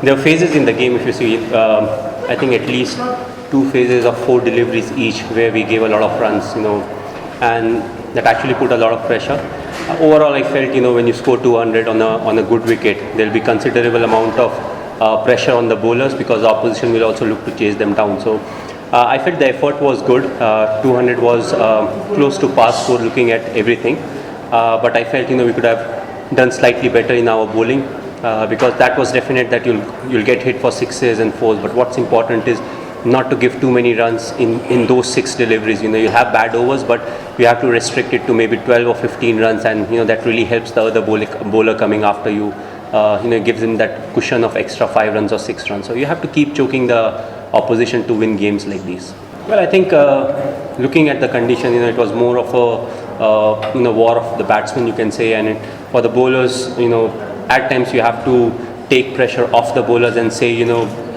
There are phases in the game, if you see, I think at least 2 phases of 4 deliveries each where we gave a lot of runs, and that actually put a lot of pressure. Overall, I felt, when you score 200 on a good wicket, there will be considerable amount of pressure on the bowlers because the opposition will also look to chase them down. So I felt the effort was good. 200 was close to pass score looking at everything, but I felt we could have done slightly better in our bowling. Because that was definite that you'll get hit for 6s and 4s, but what's important is not to give too many runs in those 6 deliveries. You have bad overs, but you have to restrict it to maybe 12 or 15 runs, and that really helps the other bowler coming after you. Gives him that cushion of extra 5 runs or 6 runs. So you have to keep choking the opposition to win games like these. Well, I think looking at the condition, it was more of a war of the batsmen, you can say, and for the bowlers, at times you have to take pressure off the bowlers and say,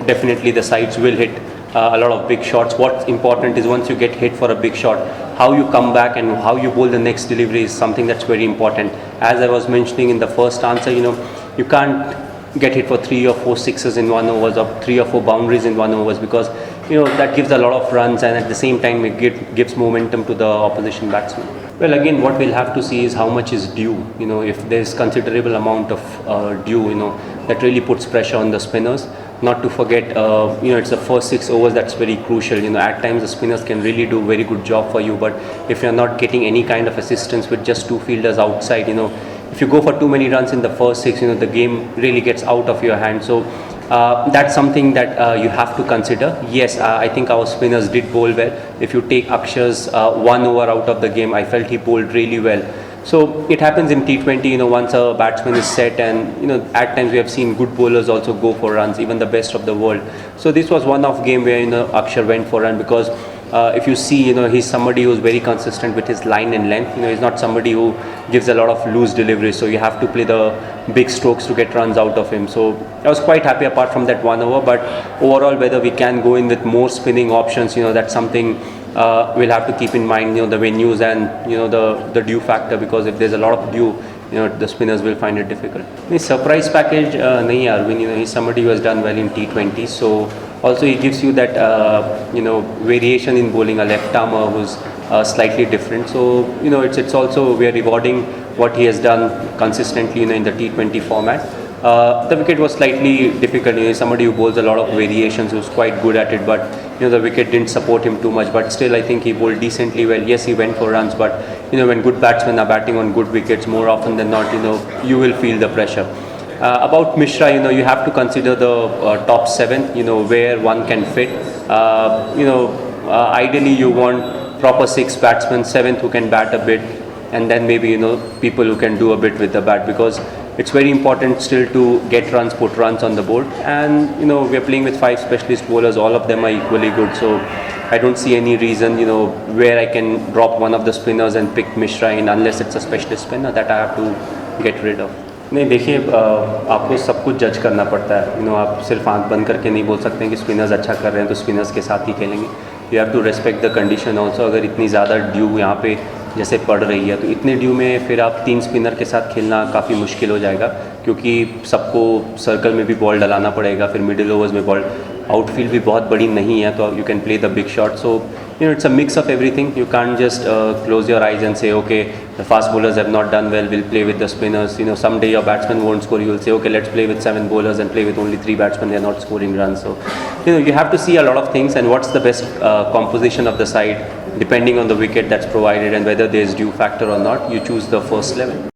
definitely the sides will hit a lot of big shots. What's important is once you get hit for a big shot, how you come back and how you bowl the next delivery is something that's very important. As I was mentioning in the first answer, you can't get hit for 3 or 4 sixes in 1 over or 3 or 4 boundaries in 1 over because that gives a lot of runs, and at the same time it gives momentum to the opposition batsman. Well, again, what we'll have to see is how much is due. If there's considerable amount of due, that really puts pressure on the spinners. Not to forget, it's the first 6 overs that's very crucial. At times the spinners can really do a very good job for you, but if you're not getting any kind of assistance with just 2 fielders outside, if you go for too many runs in the first 6, the game really gets out of your hand. So that's something that you have to consider. Yes, I think our spinners did bowl well. If you take Akshar's 1 over out of the game, I felt he bowled really well. So it happens in T20, once a batsman is set, and at times we have seen good bowlers also go for runs, even the best of the world. So this was one of game where Akshar went for run because if you see, he's somebody who's very consistent with his line and length. He's not somebody who gives a lot of loose deliveries, so you have to play the big strokes to get runs out of him. So I was quite happy apart from that 1 over, but overall whether we can go in with more spinning options, that's something we'll have to keep in mind, the venues and the dew factor, because if there's a lot of dew, the spinners will find it difficult. His surprise package, nahi Arvind, he's somebody who has done well in T20, so also he gives you that variation in bowling, a left armer who's slightly different. So it's also, we are rewarding what he has done consistently in the T20 format. The wicket was slightly difficult. Somebody who bowls a lot of variations, who's quite good at it, but the wicket didn't support him too much. But still, I think he bowled decently well. Yes, he went for runs, but when good batsmen are batting on good wickets, more often than not, you will feel the pressure. About Mishra, you have to consider the top 7, where one can fit. Ideally, you want proper 6 batsmen, 7th who can bat a bit, and then maybe people who can do a bit with the bat, because it's very important still to get runs, put runs on the board, and we are playing with 5 specialist bowlers. All of them are equally good, so I don't see any reason where I can drop one of the spinners and pick Mishra in, unless it's a specialist spinner that I have to get rid of. नहीं, देखिए, आपको सब कुछ जज करना पड़ता है. आप सिर्फ आंख बंद करके नहीं बोल सकते हैं कि स्पिनर्स अच्छा कर रहे हैं तो स्पिनर्स के साथ ही खेलेंगे. You have to respect the condition also. अगर इतनी ज़्यादा ड्यू यहाँ पे जैसे पड़ रही है, तो इतने ड्यू में फिर आप 3 स्पिनर के साथ खेलना काफ़ी मुश्किल हो जाएगा, क्योंकि सबको सर्कल में भी बॉल डलाना पड़ेगा, फिर मिडिल ओवर्स में बॉल, आउटफील्ड भी बहुत बड़ी नहीं है, तो you can play the big shot. So it's a mix of everything. You can't just close your eyes and say, okay, the fast bowlers have not done well, we'll play with the spinners. Someday your batsman won't score, you will say, okay, let's play with 7 bowlers and play with only 3 batsmen, they're not scoring runs. So you have to see a lot of things, and what's the best composition of the side, depending on the wicket that's provided and whether there's dew factor or not. You choose the first 11.